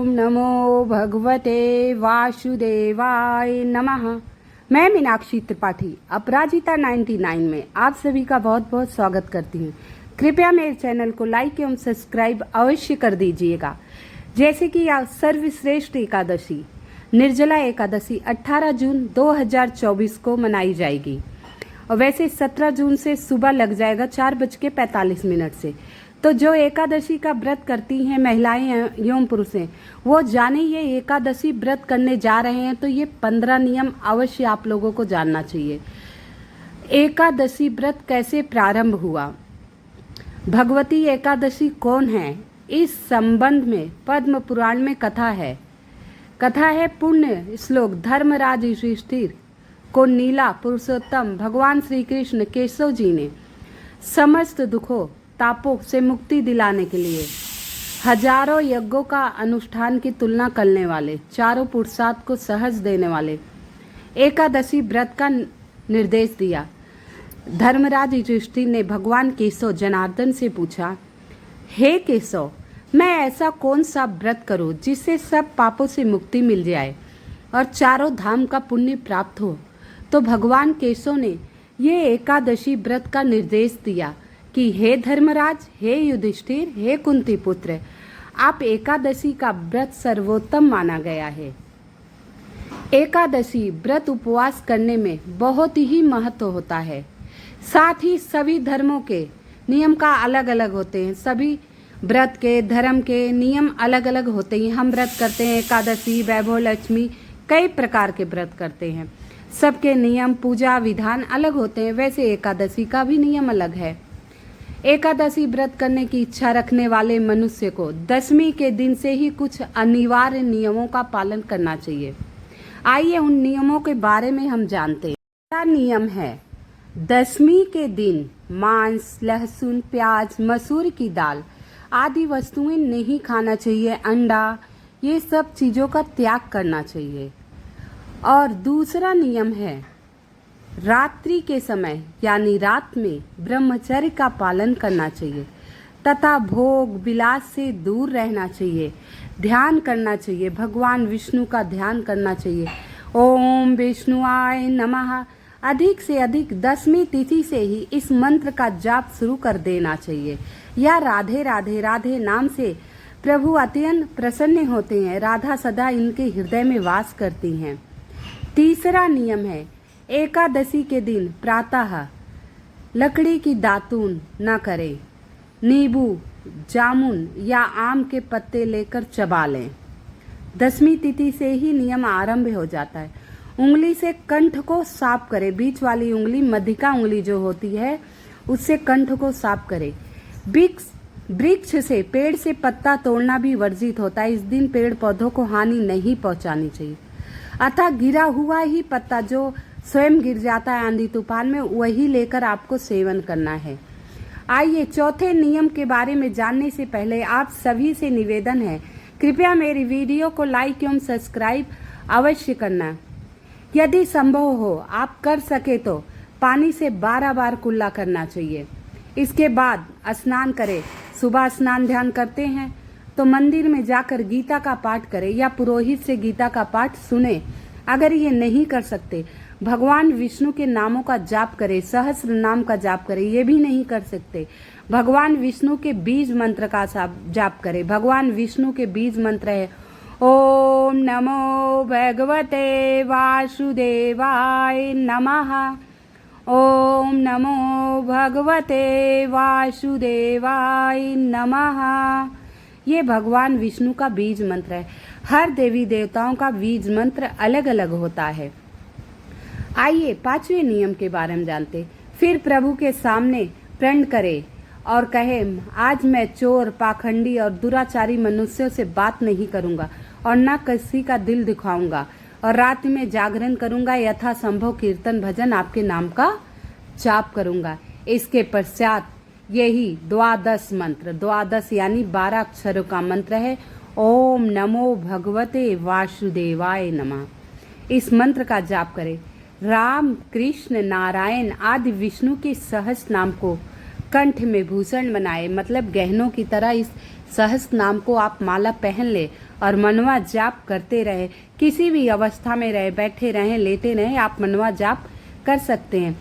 ओम नमो भगवते वासुदेवाय नमः। मैं मीनाक्षी त्रिपाठी अपराजिता 99 में आप सभी का बहुत बहुत स्वागत करती हूँ। कृपया मेरे चैनल को लाइक एवं सब्सक्राइब अवश्य कर दीजिएगा। जैसे कि सर्वश्रेष्ठ एकादशी निर्जला एकादशी 18 जून 2024 को मनाई जाएगी और वैसे 17 जून से सुबह लग जाएगा 4:45 से। तो जो एकादशी का व्रत करती हैं महिलाएं एवं पुरुष हैं वो जाने ये एकादशी व्रत करने जा रहे हैं, तो ये 15 नियम अवश्य आप लोगों को जानना चाहिए। एकादशी व्रत कैसे प्रारंभ हुआ, भगवती एकादशी कौन है, इस संबंध में पद्म पुराण में कथा है पुण्य श्लोक धर्मराज युधिष्ठिर को नीला पुरुषोत्तम भगवान श्री कृष्ण केशव जी ने समस्त दुखों तापों से मुक्ति दिलाने के लिए हजारों यज्ञों का अनुष्ठान की तुलना करने वाले, चारों पुरुषार्थ को सहज देने वाले एकादशी व्रत का निर्देश दिया। धर्मराज युधिष्ठिर ने भगवान केशव जनार्दन से पूछा, हे केशव, मैं ऐसा कौन सा व्रत करूं जिससे सब पापों से मुक्ति मिल जाए और चारों धाम का पुण्य प्राप्त हो। तो भगवान केशव ने ये एकादशी व्रत का निर्देश दिया कि हे धर्मराज, हे युधिष्ठिर, हे कुंती पुत्र, आप एकादशी का व्रत सर्वोत्तम माना गया है। एकादशी व्रत उपवास करने में बहुत ही महत्व होता है। साथ ही सभी धर्मों के नियम का अलग अलग होते हैं। सभी व्रत के धर्म के नियम अलग अलग होते हैं। हम व्रत करते हैं एकादशी, वैभव लक्ष्मी, कई प्रकार के व्रत करते हैं। सबके नियम पूजा विधान अलग होते हैं। वैसे एकादशी का भी नियम अलग है। एकादशी व्रत करने की इच्छा रखने वाले मनुष्य को दशमी के दिन से ही कुछ अनिवार्य नियमों का पालन करना चाहिए। आइए उन नियमों के बारे में हम जानते हैं। पहला नियम है, दशमी के दिन मांस, लहसुन, प्याज, मसूर की दाल आदि वस्तुएं नहीं खाना चाहिए। अंडा, ये सब चीज़ों का त्याग करना चाहिए। और दूसरा नियम है, रात्रि के समय यानी रात में ब्रह्मचर्य का पालन करना चाहिए तथा भोग विलास से दूर रहना चाहिए। ध्यान करना चाहिए, भगवान विष्णु का ध्यान करना चाहिए। ओम विष्णुआय नमः अधिक से अधिक दशमी तिथि से ही इस मंत्र का जाप शुरू कर देना चाहिए। या राधे राधे राधे नाम से प्रभु अत्यंत प्रसन्न होते हैं। राधा सदा इनके हृदय में वास करती हैं। तीसरा नियम है, एकादशी के दिन प्रातः लकड़ी की दातून न करें। नींबू, जामुन या आम के पत्ते लेकर चबा लें। दशमी तिथि से ही नियम आरंभ हो जाता है। उंगली से कंठ को साफ करें। बीच वाली उंगली, मध्यिका उंगली जो होती है, उससे कंठ को साफ करें। वृक्ष से, पेड़ से पत्ता तोड़ना भी वर्जित होता है। इस दिन पेड़ पौधों को हानि नहीं पहुंचानी चाहिए। अतः गिरा हुआ ही पत्ता जो स्वयं गिर जाता है आंधी तूफान में, वही लेकर आपको सेवन करना है। आइए चौथे नियम के बारे में जानने से पहले आप सभी से निवेदन है, कृपया मेरी वीडियो को लाइक एवं सब्सक्राइब अवश्य करना। यदि संभव हो, आप कर सके तो पानी से 12 बार कुल्ला करना चाहिए। इसके बाद स्नान करें। सुबह स्नान ध्यान करते हैं तो मंदिर में जाकर गीता का पाठ करें या पुरोहित से गीता का पाठ सुने। अगर ये नहीं कर सकते, भगवान विष्णु के नामों का जाप करें, सहस्र नाम का जाप करें। ये भी नहीं कर सकते, भगवान विष्णु के बीज मंत्र का जाप करें। भगवान विष्णु के बीज मंत्र है ओम नमो भगवते वासुदेवाय नमः। ओम नमो भगवते वासुदेवाय नमः। ये भगवान विष्णु का बीज मंत्र है। हर देवी देवताओं का बीज मंत्र अलग अलग होता है। आइए पांचवें नियम के बारे में जानते। फिर प्रभु के सामने प्रण करें और कहे, आज मैं चोर, पाखंडी और दुराचारी मनुष्यों से बात नहीं करूंगा और न किसी का दिल दिखाऊंगा और रात में जागरण करूंगा। यथा संभव कीर्तन भजन आपके नाम का जाप करूंगा। इसके पश्चात यही द्वादश मंत्र, द्वादश यानी 12 अक्षरों का मंत्र है ओम नमो भगवते वासुदेवाय नमः। इस मंत्र का जाप करें। राम, कृष्ण, नारायण आदि विष्णु के सहस्र नाम को कंठ में भूषण बनाए, मतलब गहनों की तरह इस सहस्त्र नाम को आप माला पहन ले और मनवा जाप करते रहे। किसी भी अवस्था में रहे, बैठे रहें, लेटे रहें, आप मनवा जाप कर सकते हैं।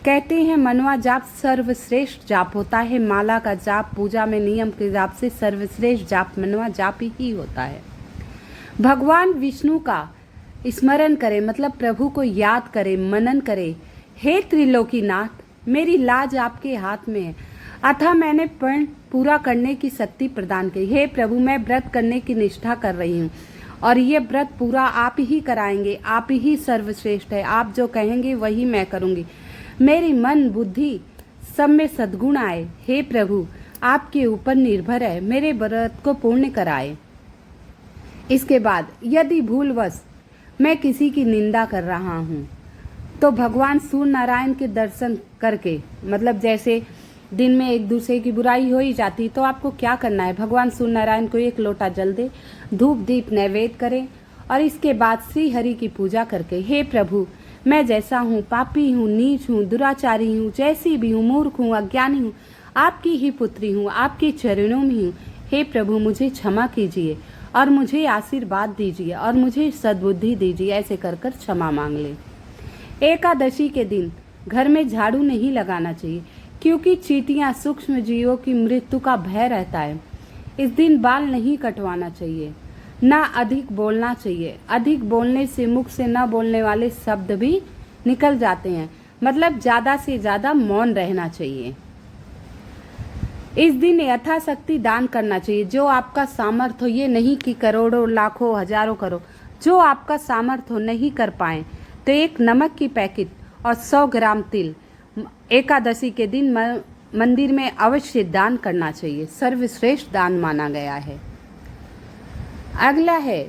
कहते हैं मनवा जाप सर्वश्रेष्ठ जाप होता है। माला का जाप पूजा में नियम के जाप से सर्वश्रेष्ठ जाप मनवा जाप ही होता है। भगवान विष्णु का स्मरण करें, मतलब प्रभु को याद करें, मनन करें। हे त्रिलोकीनाथ, मेरी लाज आपके हाथ में है, अतः मैंने प्रण पूरा करने की शक्ति प्रदान की। हे प्रभु, मैं व्रत करने की निष्ठा कर रही हूँ और ये व्रत पूरा आप ही कराएंगे। आप ही सर्वश्रेष्ठ है, आप जो कहेंगे वही मैं करूँगी। मेरी मन बुद्धि सब में सद्गुण आए। हे प्रभु, आपके ऊपर निर्भर है, मेरे व्रत को पूर्ण कराए। इसके बाद यदि भूलवश मैं किसी की निंदा कर रहा हूँ तो भगवान सूर्य नारायण के दर्शन करके, मतलब जैसे दिन में एक दूसरे की बुराई हो ही जाती, तो आपको क्या करना है, भगवान सूर्य नारायण को एक लोटा जल दे, धूप दीप नैवेद्य करें और इसके बाद श्री हरि की पूजा करके, हे प्रभु, मैं जैसा हूँ, पापी हूँ, नीच हूँ, दुराचारी हूँ, जैसी भी हूँ, मूर्ख हूँ, अज्ञानी हूँ, आपकी ही पुत्री हूँ, आपके चरणों में हूँ। हे प्रभु, मुझे क्षमा कीजिए और मुझे आशीर्वाद दीजिए और मुझे सद्बुद्धि दीजिए। ऐसे कर कर क्षमा मांग ले। एकादशी के दिन घर में झाड़ू नहीं लगाना चाहिए, क्योंकि चींटियां, सूक्ष्म जीवों की मृत्यु का भय रहता है। इस दिन बाल नहीं कटवाना चाहिए, ना अधिक बोलना चाहिए। अधिक बोलने से मुख से न बोलने वाले शब्द भी निकल जाते हैं, मतलब ज़्यादा से ज़्यादा मौन रहना चाहिए। इस दिन यथाशक्ति दान करना चाहिए, जो आपका सामर्थ्य हो। ये नहीं कि करोड़ों, लाखों, हजारों करो, जो आपका सामर्थ्य हो। नहीं कर पाए तो एक नमक की पैकेट और 100 ग्राम तिल एकादशी के दिन मंदिर में अवश्य दान करना चाहिए। सर्वश्रेष्ठ दान माना गया है। अगला है,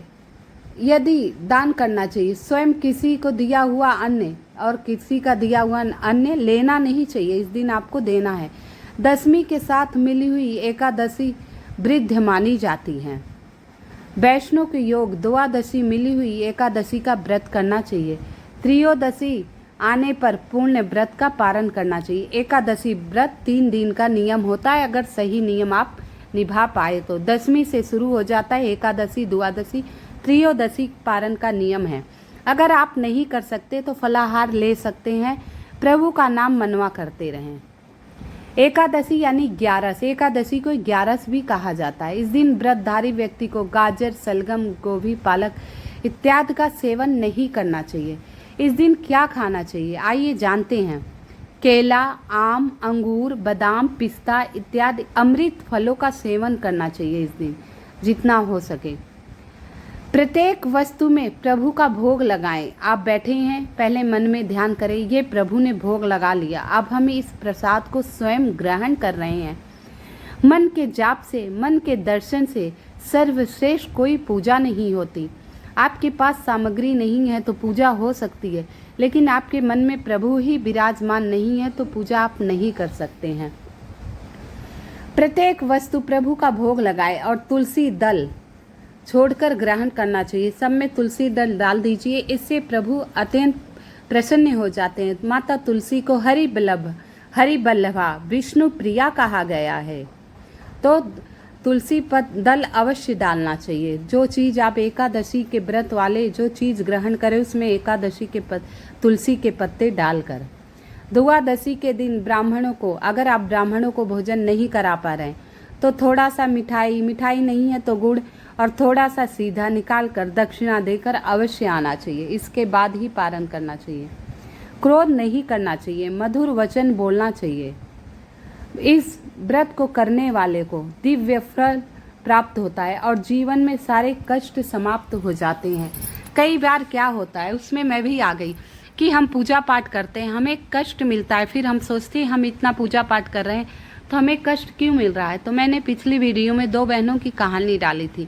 यदि दान करना चाहिए, स्वयं किसी को दिया हुआ अन्न और किसी का दिया हुआ अन्न लेना नहीं चाहिए, इस दिन आपको देना है। दशमी के साथ मिली हुई एकादशी वृद्ध मानी जाती है। वैष्णव के योग द्वादशी मिली हुई एकादशी का व्रत करना चाहिए। त्रयोदशी आने पर पूर्ण व्रत का पारण करना चाहिए। एकादशी व्रत 3 दिन का नियम होता है, अगर सही नियम आप निभा पाए तो। दशमी से शुरू हो जाता है एकादशी, द्वादशी, त्रयोदशी पारण का नियम है। अगर आप नहीं कर सकते तो फलाहार ले सकते हैं, प्रभु का नाम मनवा करते रहें। एकादशी यानी 11, एकादशी को 11 भी कहा जाता है। इस दिन व्रतधारी व्यक्ति को गाजर, सलगम, गोभी, पालक इत्यादि का सेवन नहीं करना चाहिए। इस दिन क्या खाना चाहिए, आइए जानते हैं। केला, आम, अंगूर, बादाम, पिस्ता इत्यादि अमृत फलों का सेवन करना चाहिए इस दिन जितना हो सके। प्रत्येक वस्तु में प्रभु का भोग लगाएं। आप बैठे हैं, पहले मन में ध्यान करें, ये प्रभु ने भोग लगा लिया, अब हम इस प्रसाद को स्वयं ग्रहण कर रहे हैं। मन के जाप से, मन के दर्शन से सर्वश्रेष्ठ कोई पूजा नहीं होती। आपके पास सामग्री नहीं है तो पूजा हो सकती है, लेकिन आपके मन में प्रभु ही विराजमान नहीं है तो पूजा आप नहीं कर सकते हैं। प्रत्येक वस्तु प्रभु का भोग लगाए और तुलसी दल छोड़कर ग्रहण करना चाहिए। सब में तुलसी दल डाल दीजिए, इससे प्रभु अत्यंत प्रसन्न हो जाते हैं। माता तुलसी को हरि बल्लभा, विष्णु प्रिया कहा गया है, तो तुलसी दल अवश्य डालना चाहिए। जो चीज़ आप एकादशी के व्रत वाले जो चीज़ ग्रहण करें उसमें एकादशी के तुलसी के पत्ते डालकर। द्वादशी के दिन ब्राह्मणों को, अगर आप ब्राह्मणों को भोजन नहीं करा पा रहे हैं तो थोड़ा सा मिठाई नहीं है तो गुड़ और थोड़ा सा सीधा निकाल कर दक्षिणा देकर अवश्य आना चाहिए। इसके बाद ही पारण करना चाहिए। क्रोध नहीं करना चाहिए, मधुर वचन बोलना चाहिए। इस व्रत को करने वाले को दिव्य फल प्राप्त होता है और जीवन में सारे कष्ट समाप्त हो जाते हैं। कई बार क्या होता है, उसमें मैं भी आ गई कि हम पूजा पाठ करते हैं, हमें कष्ट मिलता है, फिर हम सोचते हैं हम इतना पूजा पाठ कर रहे हैं तो हमें कष्ट क्यों मिल रहा है। तो मैंने पिछली वीडियो में 2 बहनों की कहानी डाली थी।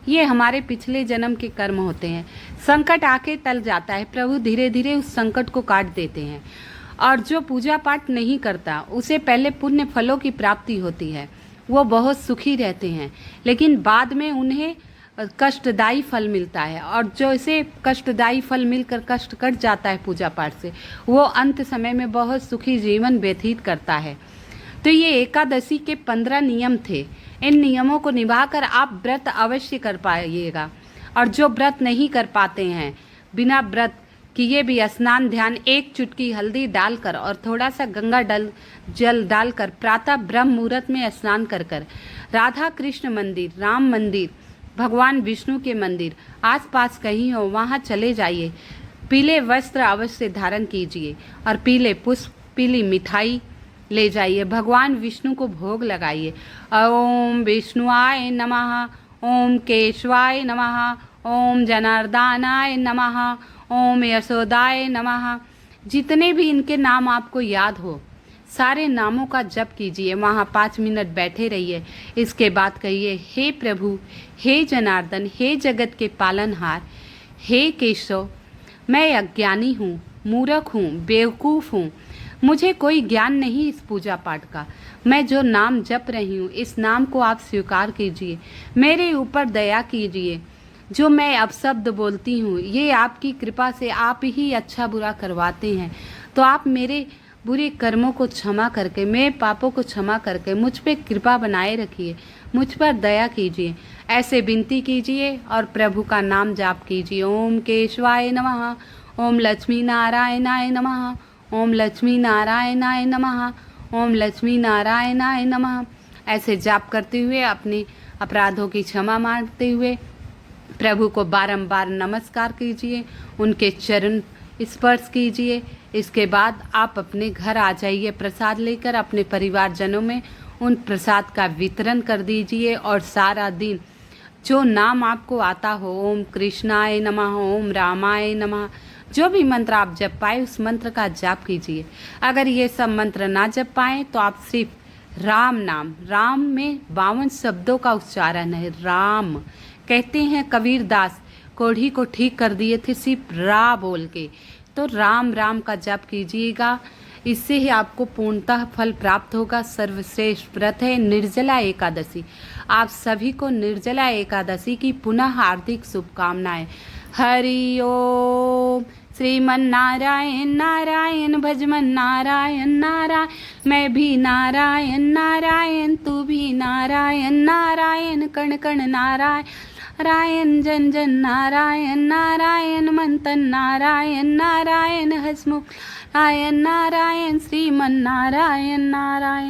ये हमारे पिछले जन्म के कर्म होते हैं। संकट आके टल जाता है, प्रभु धीरे धीरे उस संकट को काट देते हैं। और जो पूजा पाठ नहीं करता उसे पहले पुण्य फलों की प्राप्ति होती है, वो बहुत सुखी रहते हैं, लेकिन बाद में उन्हें कष्टदायी फल मिलता है। और जो इसे कष्टदायी फल मिलकर कष्ट कट जाता है पूजा पाठ से, वो अंत समय में बहुत सुखी जीवन व्यतीत करता है। तो ये एकादशी के 15 नियम थे। इन नियमों को निभाकर आप व्रत अवश्य कर पाइएगा। और जो व्रत नहीं कर पाते हैं, बिना व्रत किए भी स्नान ध्यान, एक चुटकी हल्दी डालकर और थोड़ा सा गंगा जल डालकर प्रातः ब्रह्म मुहूर्त में स्नान कर राधा कृष्ण मंदिर, राम मंदिर, भगवान विष्णु के मंदिर आसपास कहीं हो, वहाँ चले जाइए। पीले वस्त्र अवश्य धारण कीजिए और पीले पुष्प, पीली मिठाई ले जाइए। भगवान विष्णु को भोग लगाइए। ओम विष्णुआय नमः, ओम केशवाय नमः, ओम जनार्दनाय नमः, ओम यशोदाय नमः। जितने भी इनके नाम आपको याद हो, सारे नामों का जप कीजिए। वहाँ 5 मिनट बैठे रहिए। इसके बाद कहिए, हे प्रभु, हे जनार्दन, हे जगत के पालनहार, हे केशव, मैं अज्ञानी हूँ, मूर्ख हूँ, बेवकूफ़ हूँ, मुझे कोई ज्ञान नहीं इस पूजा पाठ का। मैं जो नाम जप रही हूँ, इस नाम को आप स्वीकार कीजिए। मेरे ऊपर दया कीजिए। जो मैं अपशब्द बोलती हूँ, ये आपकी कृपा से आप ही अच्छा बुरा करवाते हैं। तो आप मेरे बुरे कर्मों को क्षमा करके, मेरे पापों को क्षमा करके मुझ पे कृपा बनाए रखिए, मुझ पर दया कीजिए। ऐसे विनती कीजिए और प्रभु का नाम जाप कीजिए। ओम केशवाय नमः, ओम लक्ष्मी नारायणाय नमः, ओम लक्ष्मी नारायणाय नमः, ओम लक्ष्मी नारायणाय नमः। ऐसे जाप करते हुए अपने अपराधों की क्षमा मांगते हुए प्रभु को बारंबार नमस्कार कीजिए, उनके चरण स्पर्श कीजिए। इसके बाद आप अपने घर आ जाइए प्रसाद लेकर। अपने परिवारजनों में उन प्रसाद का वितरण कर दीजिए और सारा दिन जो नाम आपको आता हो, ओम कृष्णाय नमः, ओम रामाय नमः, जो भी मंत्र आप जप पाए उस मंत्र का जाप कीजिए। अगर ये सब मंत्र ना जप पाए तो आप सिर्फ राम नाम, राम में 52 शब्दों का उच्चारण है, राम कहते हैं। कबीर दास कोढ़ी को ठीक कर दिए थे सिर्फ रा बोल के। तो राम राम का जप कीजिएगा, इससे ही आपको पूर्णतः फल प्राप्त होगा। सर्वश्रेष्ठ व्रत है निर्जला एकादशी। आप सभी को निर्जला एकादशी की पुनः हार्दिक शुभकामनाएं। हरि ओम। श्रीमन नारायण नारायण भजमन नारायण नारायण, मैं भी नारायण नारायण, तू भी नारायण नारायण, कण कण नारायण नारायण, जन जन नारायण नारायण, मन तन नारायण नारायण, हसमुख नारायण नारायण, श्रीमन नारायण नारायण।